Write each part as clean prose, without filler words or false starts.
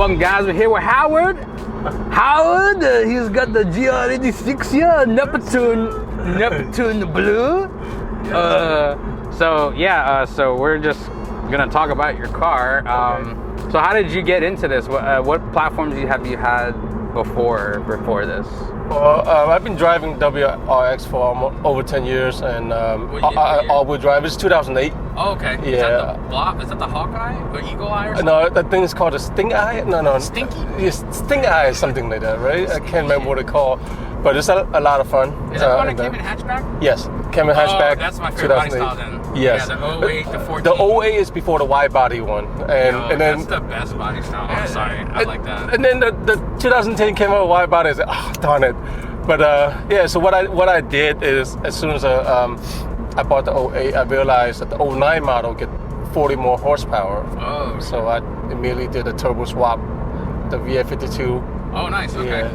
welcome guys. We're here with Howard. Howard, he's got the GR86 here, Neptune Blue. So we're just gonna talk about your car. So how did you get into this? What platforms have you had before this? Well, I've been driving WRX for over 10 years, and all-wheel drive. It's 2008. Oh, okay. Yeah. Is that the Hawkeye or Eagle Eye or something? No, that thing is called a Sting Eye. No. Stinky? Yes, Sting Eye, something like that, right? I can't remember what it's called, but it's a lot of fun. Is that the one that came in hatchback? Yes, came in hatchback. Oh, that's my favorite body style then. Yes. Yeah, the 08, the 14. The 08 is before the wide body one, and then that's the best body style. I'm sorry, I like that. And then the 2010 came out with wide body. I said, oh darn it. But yeah, so what I did is, as soon as I bought the 08, I realized that the 09 model get 40 more horsepower. Oh. So I immediately did a turbo swap, the VF52. Oh, nice. Okay. Yeah.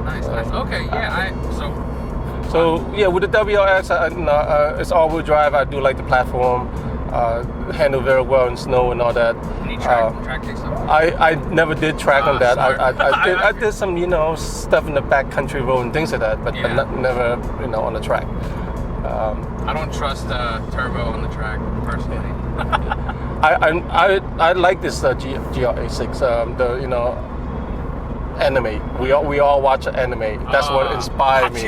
Nice. Okay. Yeah. So yeah, with the WRX, it's all-wheel drive. I do like the platform, handle very well in snow and all that. Any track takes up? I never did track on that. I I did some stuff in the back country road and things like that, but never on the track. I don't trust turbo on the track personally. I like this GR86. Anime. We all watch anime. That's what inspired me.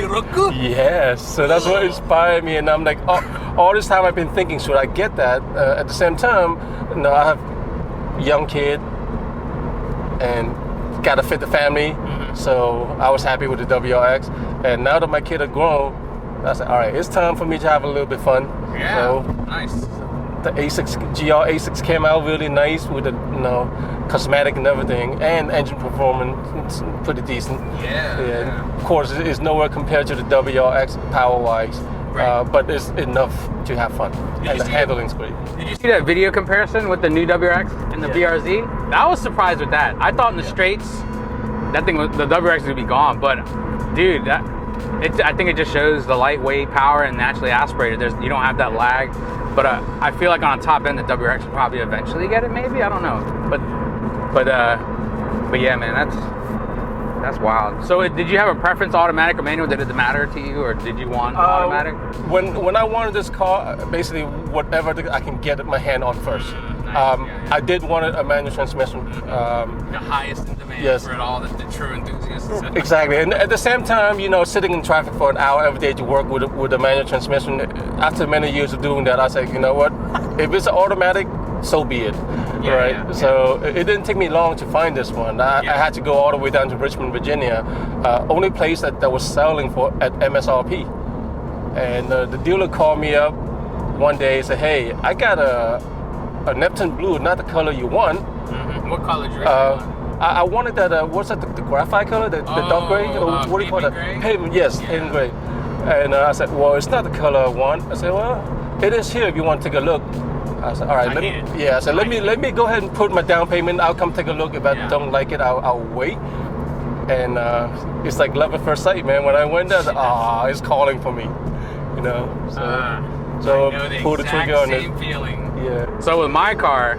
Yes, so that's what inspired me, and I'm like, all this time I've been thinking, should I get that? At the same time, I have a young kid and gotta fit the family. Mm-hmm. So I was happy with the WRX, and now that my kid are grown, I said, all right, it's time for me to have a little bit fun. Yeah, so, nice. The GR86 came out really nice with the cosmetic and everything, and engine performance pretty decent. Yeah. Of course, it's nowhere compared to the WRX power-wise, right. But it's enough to have fun, and the handling's great. Did you see that video comparison with the new WRX and the BRZ? I was surprised with that. I thought in the straights, the WRX was gonna be gone, but dude, I think it just shows the lightweight power and naturally aspirated. You don't have that lag. But I feel like on top end, the WRX will probably eventually get it. Maybe, I don't know. But yeah, man, that's wild. So did you have a preference, automatic or manual? Did it matter to you, or did you want automatic? When I wanted this car, basically whatever I can get my hand on first. Nice. I did want a manual transmission. The highest in demand for all the true enthusiasts. Exactly, and at the same time, sitting in traffic for an hour every day to work with a manual transmission. After many years of doing that, I said, you know what? If it's automatic, so be it. So it didn't take me long to find this one. I had to go all the way down to Richmond, Virginia, only place that was selling at MSRP. And the dealer called me up one day and said, hey, I got a Neptune Blue, not the color you want. Mm-hmm. What color did you want? I wanted that, what's that, the graphite color, the dark gray? What do you call that? Pavement, yes, pavement gray. And I said, well, it's not the color I want. I said, well, it is here if you want to take a look. I said, all right, let me go ahead and put my down payment. I'll come take a look. If I don't like it, I'll wait. And it's like love at first sight, man. When I went there, it's calling for me, So pull the trigger on it. Same feeling. Yeah. So with my car,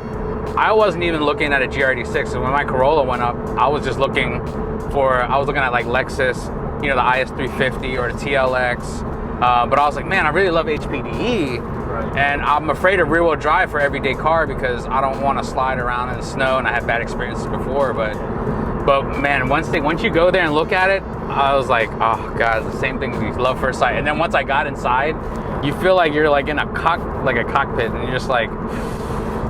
I wasn't even looking at a GR86. So when my Corolla went up, I was looking at like Lexus, the IS350 or the TLX. But I was like, man, I really love HPDE. Right. And I'm afraid of rear-wheel drive for everyday car because I don't want to slide around in the snow, and I had bad experiences before. But man, once you go there and look at it, I was like, oh god, it's the same thing with love first sight. And then once I got inside, you feel like you're like in a cockpit, and you're just like,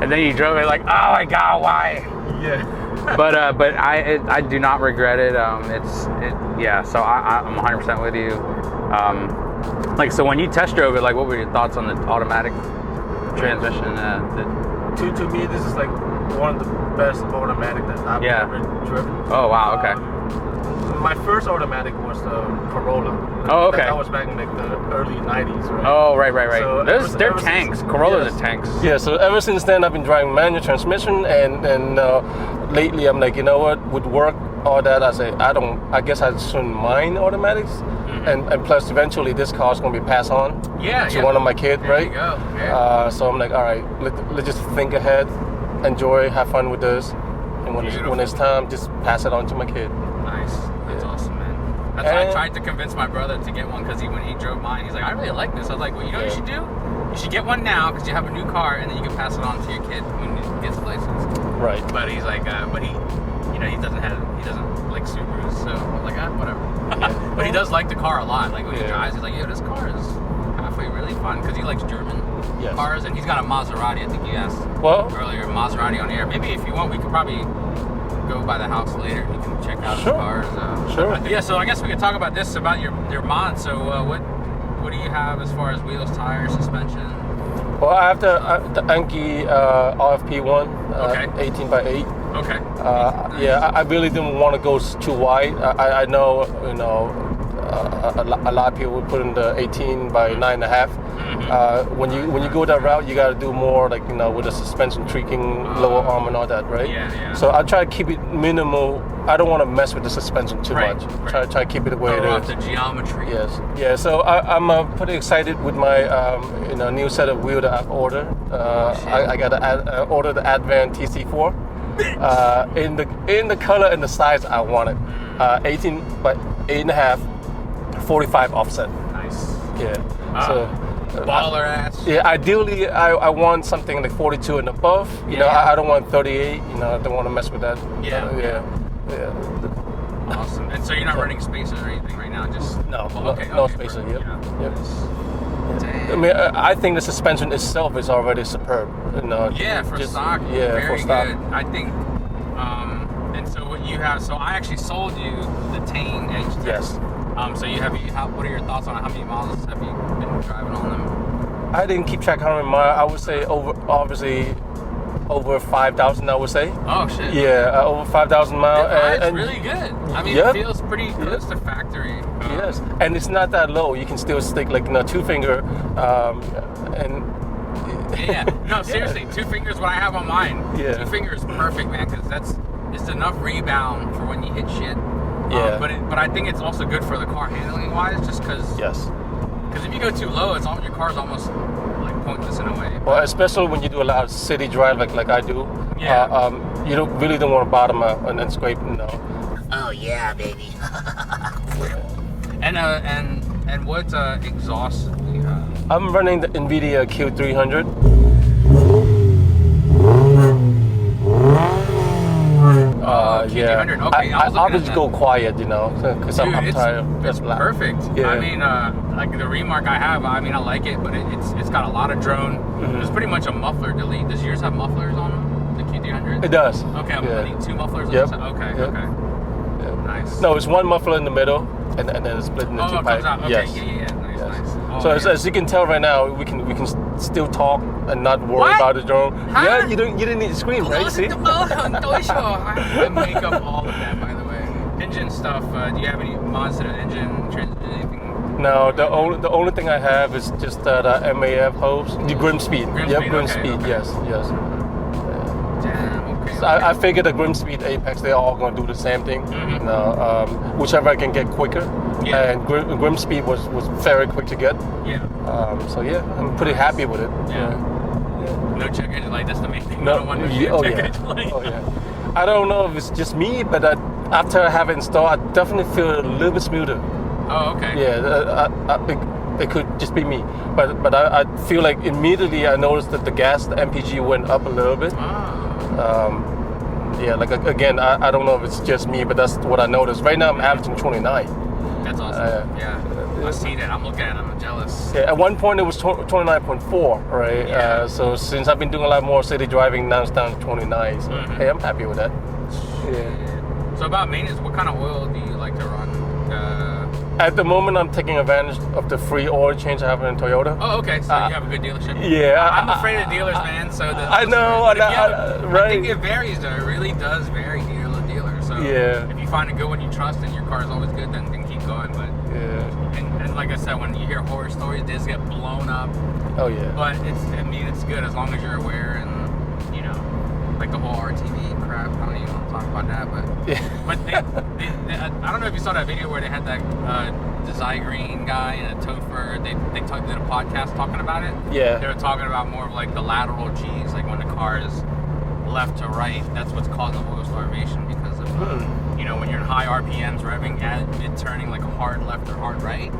and then you drove it like, oh my god, why? Yeah. But I do not regret it. So I'm 100% with you. So when you test drove it, like, what were your thoughts on the automatic transmission? To me, this is like one of the best automatic that I've ever driven. Oh wow, okay. My first automatic was the Corolla. Oh, okay. That was back in like the early 90s, right? Oh, right. So they're tanks. Corollas are tanks. Yeah, so ever since then, I've been driving manual transmission, and lately I'm like, you know what, with work, all that, I guess I shouldn't mind automatics. Mm-hmm. And plus, eventually, this car's going to be passed on to one of my kids, right? There you go. Yeah. So I'm like, all right, let's just think ahead, enjoy, have fun with this. and when it's time, just pass it on to my kid. Nice. That's awesome, man. That's why I tried to convince my brother to get one because when he drove mine, he's like, I really like this. I was like, well, you know what you should do? You should get one now because you have a new car, and then you can pass it on to your kid when he gets a license. Right. But he's like, he doesn't like Subarus, so I'm like, whatever. Yeah. But he does like the car a lot. Like when he drives, he's like, yo, this car is halfway really fun because he likes German cars, and he's got a Maserati. I think you asked earlier, Maserati on air. Maybe if you want, we could probably go by the house later and you can check out the cars. Sure. Yeah, so I guess we could talk about this, about your mod. So what do you have as far as wheels, tires, suspension? Well, I have the Anki RFP one, 18x8. Okay. Nice. Yeah, I really didn't want to go too wide. I know, a lot of people would put in the 18 by 9.5. When you go that route, you got to do more, like, with the suspension tweaking, lower arm and all that, right? Yeah. So I try to keep it minimal. I don't want to mess with the suspension too much. Try to keep it the way it is. Off the geometry. Yes. Yeah. So I'm pretty excited with my new set of wheel that I've ordered. I got to order the Advan TC4 in the color and the size I wanted. 18 by 8.5, 45 offset. Nice. Yeah. So. Baller ass. Yeah, ideally I want something like 42 and above. I don't want 38. I don't want to mess with that. Yeah. Awesome. And so you're not running spacers or anything right now? Just no spacer. Yep. Damn. I mean, I think the suspension itself is already superb. Yeah, for stock. Yeah, very for stock. Good. I think. And so what you have? So I actually sold you the Tane H10. Yes. So what are your thoughts on it? How many miles have you been driving on them? I didn't keep track how many miles. I would say over 5,000. I would say. Oh shit. Yeah, over 5,000 miles. It's really good. I mean, it feels pretty close to factory. Yes, and it's not that low. You can still stick like 2 finger, and. Yeah. No, seriously, 2 fingers. What I have on mine. Yeah. 2 fingers, perfect, man. Because it's enough rebound for when you hit shit. Yeah. But I think it's also good for the car handling wise, just because. Yes. Because if you go too low, your car's almost like pointless in a way. Well, especially when you do a lot of city drive like I do. Yeah. You don't want to bottom out and then scrape. Oh yeah, baby. And what exhaust do you have? I'm running the NVIDIA Q300. Q300. Okay, I'll just go quiet, because I'm tired. It's perfect. Yeah. I mean, like the remark I have, I mean, I like it, but it's got a lot of drone. Mm-hmm. It's pretty much a muffler delete. Does yours have mufflers on them? The Q300? It does. Okay, I'm gonna need 2 mufflers on Yep. the side. Okay, Yep. okay. Yeah. Nice. No, it's one muffler in the middle, and then it's split into 2 it pipes. comes out. Okay, Yes. yeah. Nice. Oh, So yeah. as you can tell right now, we can still talk and not worry What? about the drone. Huh? Yeah, you didn't need to scream, right? See? I make up all of that, by the way. Engine stuff. Do you have any mods to the engine, transmission, anything? No, the only thing I have is just the MAF hose, the Grimspeed. Grimspeed, Grimspeed. okay. Yes. Damn. Okay. So I figured the Grimspeed Apex, they're all going to do the same thing. Mm-hmm. Whichever I can get quicker. Yeah. And Grimspeed was very quick to get. Yeah. So yeah, I'm pretty happy with it. Yeah. No check engine light. That's the main thing. No, I don't want no check engine light. Oh yeah. I don't know if it's just me, but after I have it installed, I definitely feel a little bit smoother. Oh, okay. Yeah, it could just be me, but I feel like immediately I noticed that the MPG went up a little bit. Yeah, like again, I don't know if it's just me, but that's what I noticed. Right now I'm averaging 29. That's awesome. I see that. I'm looking at it. I'm jealous. Yeah, at one point it was 29.4, right? Yeah. So since I've been doing a lot more city driving, now it's down to 29. So hey, I'm happy with that. Yeah. So about maintenance, what kind of oil do you like to run? At the moment, I'm taking advantage of the free oil change I have in Toyota. Oh, okay. So you have a good dealership. Yeah. I'm afraid of dealers, man. So I know. I think it varies, though. It really does vary dealer to dealer. So yeah. If you find a good one you trust and your car is always good, then keep going. But and like I said, when you hear horror stories, they just get blown up. Oh yeah. But it's good as long as you're aware and like the whole RTV crap. I don't even want to talk about that, but they, I don't know if you saw that video where they had that the Zygreen guy and a Topher. They did a podcast talking about it. Yeah. They were talking about more of like the lateral G's, like when the car is left to right. That's what's causing the oil starvation because of you know, when you're in high RPMs revving at mid turning like a hard left or hard right.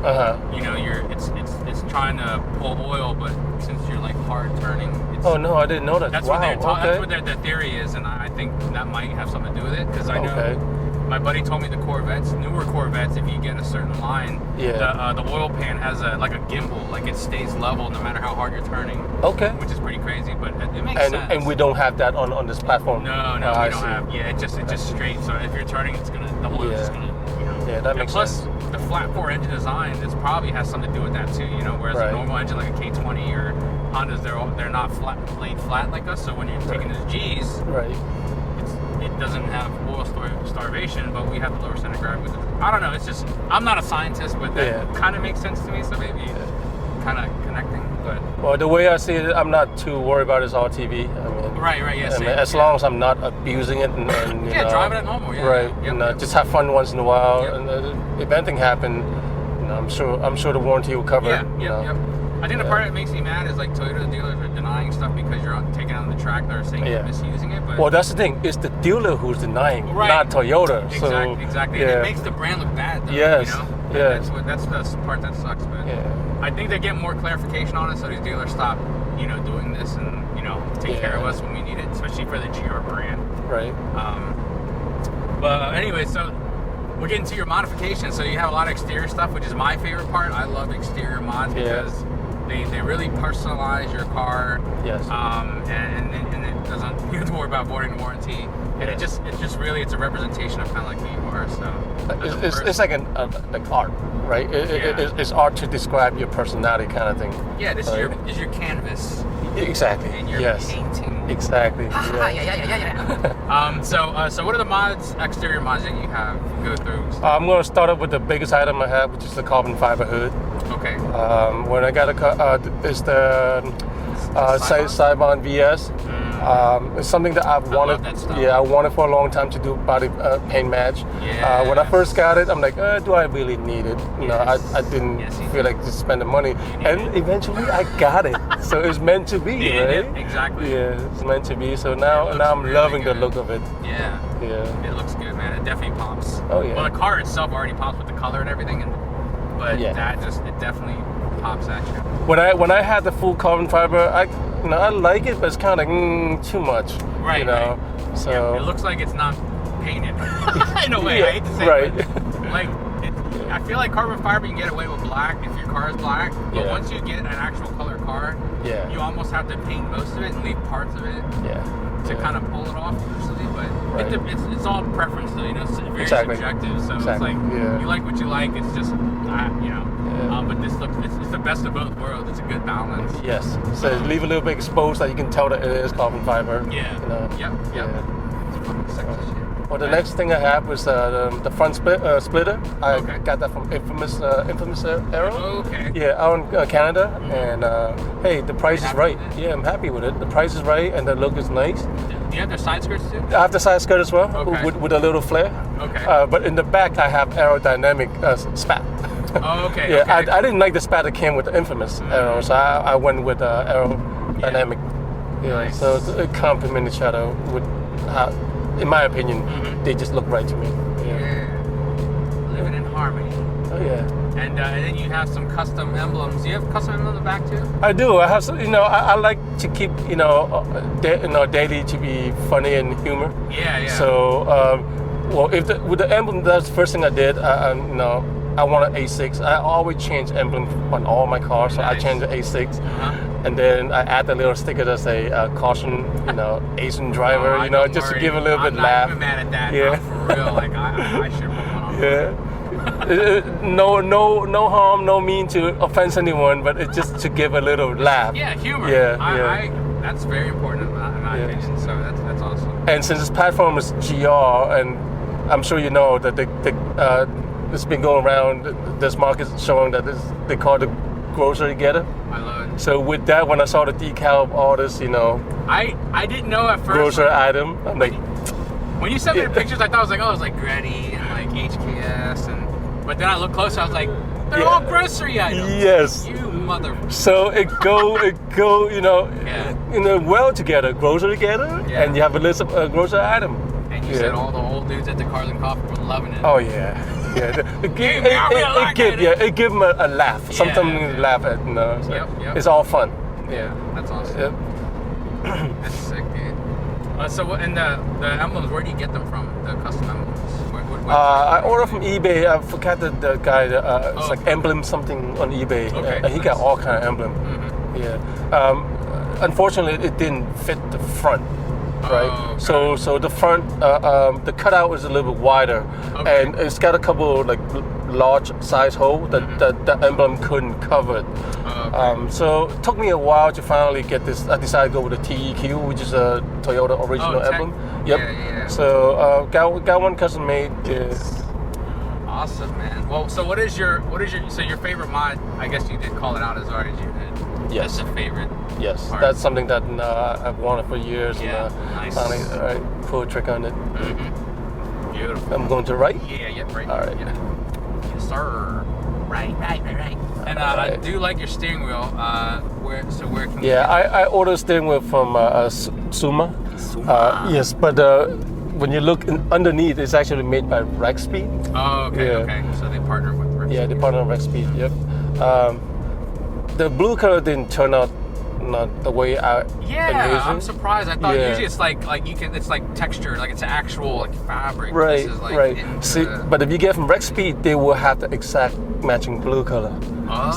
You know, it's trying to pull oil, but since you're like hard turning. Oh no, I didn't know that. That's wow. That's what their theory is, and I think that might have something to do with it because I know. My buddy told me the Corvettes, newer Corvettes, if you get a certain line, the oil pan has like a gimbal, like it stays level no matter how hard you're turning. Okay. Which is pretty crazy, but it makes sense. And we don't have that on this platform. No, we don't have. Yeah, it's just straight. So if you're turning, the oil's just gonna, you know. Yeah, that makes sense. Plus, the flat 4 engine design, this probably has something to do with that too. You know, whereas a normal engine like a K20 or Hondas, they're not laid flat like us. So when you're taking those Gs, it doesn't have oil starvation, but we have the lower center of gravity with it. I don't know. It's just I'm not a scientist, but that kind of makes sense to me. So maybe kind of connecting. But well, the way I see it, I'm not too worried about this RTV. I mean, right. Yeah. I mean, as long as I'm not abusing it and you know, driving it normal. Yeah. Right. And just have fun once in a while. And if anything happened, you know, I'm sure the warranty will cover it. Yep. I think the part that makes me mad is like Toyota dealers are denying stuff because you're taking it on the track. They're saying you're misusing it. But well, that's the thing. It's the dealer who's denying, not Toyota. Exactly. And it makes the brand look bad, though. Yes. You know? Yes. That's the part that sucks. But I think they get more clarification on it, so these dealers stop, you know, doing this and you know take care of us when we need it, especially for the GR brand. Right. But anyway, so. We're getting to your modification, so you have a lot of exterior stuff, which is my favorite part. I love exterior mods because they really personalize your car. Yes. And it doesn't you have to worry about voiding the warranty. And it's just really it's a representation of kind of like who you are. So it's like like art, right? It's art to describe your personality, kind of thing. Yeah, this is your canvas. Exactly. And your painting. Exactly. So what are the mods, exterior mods that you have? Go through. I'm going to start up with the biggest item I have, which is the carbon fiber hood. Okay. When I got it's the Cybon VS. It's something that I've wanted. I wanted for a long time to do body paint match. When I first got it, I'm like, do I really need it? You know, I didn't feel like to spend the money, and eventually I got it. So it's meant to be, right? Exactly. Yeah, it's meant to be. So now I'm really loving the look of it. Yeah. It looks good, man. It definitely pops. Oh yeah. Well, the car itself already pops with the color and everything, but it definitely pops at you. When I had the full carbon fiber, I like it, but it's kind of too much. Right. You know. Right. So it looks like it's not painted in a way. I hate to say it, but like I feel like carbon fiber you can get away with black if your car is black, but once you get an actual color car, you almost have to paint most of it and leave parts of it to kind of pull it off usually. But it's all preference, though. You know, it's very subjective. So it's like you like what you like. It's just you know. But this looks it's the best of both worlds. It's a good balance. Yes. So leave a little bit exposed so you can tell that it is carbon fiber. Yeah. You know? Yep. It's fucking sexy shit. Well, the next thing I have was the front splitter. I got that from Infamous Aero. Oh, okay. Yeah, out in Canada. And hey, the price is right. Yeah, I'm happy with it. The price is right and the look is nice. Do you have their side skirts too? I have the side skirt as well, with a little flare. Okay. But in the back, I have aerodynamic spat. Oh, okay. Yeah, okay. I didn't like the spat that came with the Infamous Aero, so I went with aerodynamic. Yeah, nice. So it complemented each other with in my opinion, they just look right to me. Living in harmony. Oh yeah. And then you have some custom emblems. Do you have custom emblems in the back too? I do. I have some. You know, I like to keep daily to be funny and humor. Yeah. So, well, with the emblem, that's the first thing I did. I want an A6. I always change emblem on all my cars, so I changed the A6. And then I add the little sticker that say caution, Asian driver, just to give a little bit laugh. I'm not even mad at that. Yeah. For real, like I should put one on. Yeah. No harm, no mean to offend anyone, but it's just to give a little laugh. Yeah, humor. Yeah. That's very important in my opinion. So that's awesome. And since this platform is GR, and I'm sure you know that it's been going around. This market showing that they call it the grocery getter. I love it. So with that, when I saw the decal of all this, I didn't know at first. Grocery item. I'm like, when you sent me the pictures, I thought it was like Gretty and like HKS, but then I looked closer. I was like, They're all grocery items. Yes. You mother. So it go, well together, grocery together, and you have a list of grocery item. And you said all the old dudes at the Cars and Coffee were loving it. Oh yeah. It give them a laugh, something to laugh at. So it's all fun. Yeah, that's awesome. Yep. That's sick, dude. So, and the emblems, where do you get them from? The custom emblems? I order from eBay. I forgot the guy. It's like emblem something on eBay. Okay, and he got all kind of emblem. Mm-hmm. Yeah. Unfortunately, it didn't fit the front. Right, okay. so the front, the cutout is a little bit wider, and it's got a couple like large size hole that the emblem couldn't cover it. So it took me a while to finally get this. I decided to go with the TEQ, which is a Toyota original emblem. Yep. Yeah. So got one custom made. Awesome, man. Well, so what is your so your favorite mod? I guess you did call it out as hard as you did. Yes. That's a favorite. Yes, part. that's something that I've wanted for years. Yeah, and nice. Finally, pull a trick on it. Mm-hmm. Beautiful. I'm going to right. Yeah, right. All right. Yeah. Yes, sir. Right. And I do like your steering wheel. Where can we I ordered a steering wheel from Suma. Yes, but when you look underneath, it's actually made by Speed. Oh, okay. So they partner with Speed. Yeah, they partner with Speed. Yep. The blue color didn't turn out not the way I envisioned. I'm surprised. I thought usually it's like it's like textured, like it's actual like fabric. Right, This is like right. See, but if you get from Speed, they will have the exact matching blue color.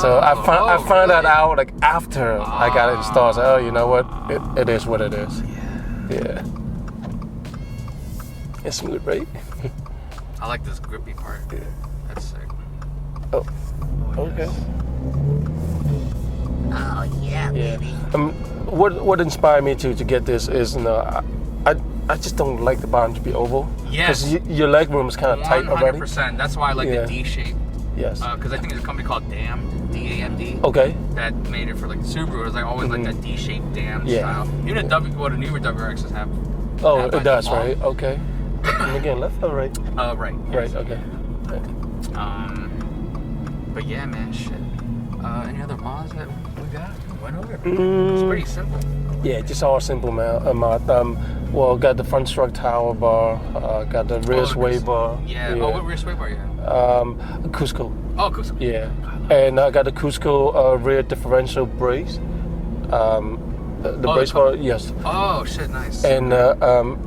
So I found that out like after I got it installed. So, you know what? It is what it is. Yeah. It's smooth, right? I like this grippy part. Yeah. That's sick. Oh, okay. Oh yeah, baby. What inspired me to get this is, I just don't like the bottom to be oval. Yes. Because your leg room is kind of tight already. 100%. That's why I like the D shape. Yes. Because I think there's a company called DAMD. Okay. That made it for like Subaru. It was like always like that D-shaped dam style. Even the newer WRXs have. Oh, it does, right? Okay. And again, left or right? Right. Right. Okay. But yeah, man, shit. Any other mods that we got? Went over. It's pretty simple. Yeah, just all simple, man. Well, got the front struck tower bar. Got the rear sway bar. Yeah. Oh, what rear sway bar you have? Cusco. Oh, Cusco. Yeah. And I got the Cusco rear differential brace. The brace bar, yes. Oh, shit, nice. And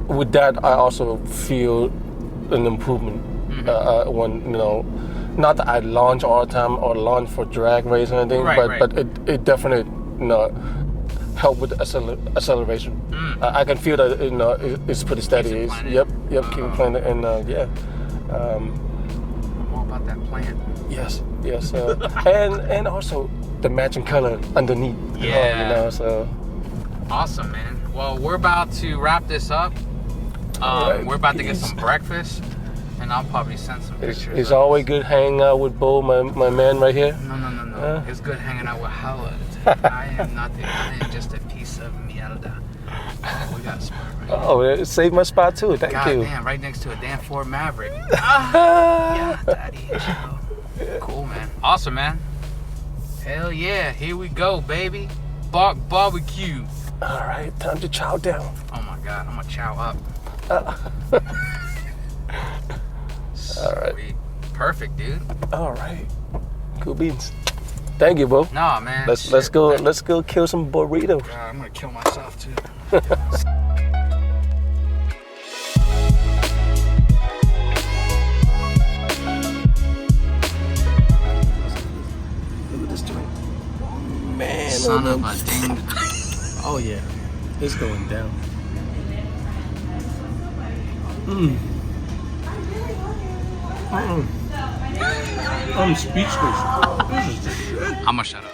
with that, I also feel an improvement when, not that I launch all the time or launch for drag race or anything, but it definitely, help with the acceleration. I can feel that, it's pretty steady. Yep, keep it planted, and I'm all about that plant. Yes. and also the matching color underneath. Yeah. So. Awesome, man. Well, we're about to wrap this up. We're about to get some breakfast, and I'll probably send some pictures. It's always good hanging out with Bo, my man right here. No. It's good hanging out with Howard. I am nothing. I am just a piece of mierda. We got a spot right here. Oh, it saved my spot too. Thank you. Damn, right next to a damn Ford Maverick. Yeah, daddy. Cool, man. Awesome, man. Hell yeah. Here we go, baby. Barbecue. All right, time to chow down. Oh my God, I'm gonna chow up. All right. Sweet. Perfect, dude. All right. Cool beans. Thank you, Bo. Nah, man. Let's go kill some burritos. God, I'm gonna kill myself too. Look at this joint. Man, Son of a ding. Oh yeah, it's going down. I'm speechless. This is the shit. I'm gonna shut up.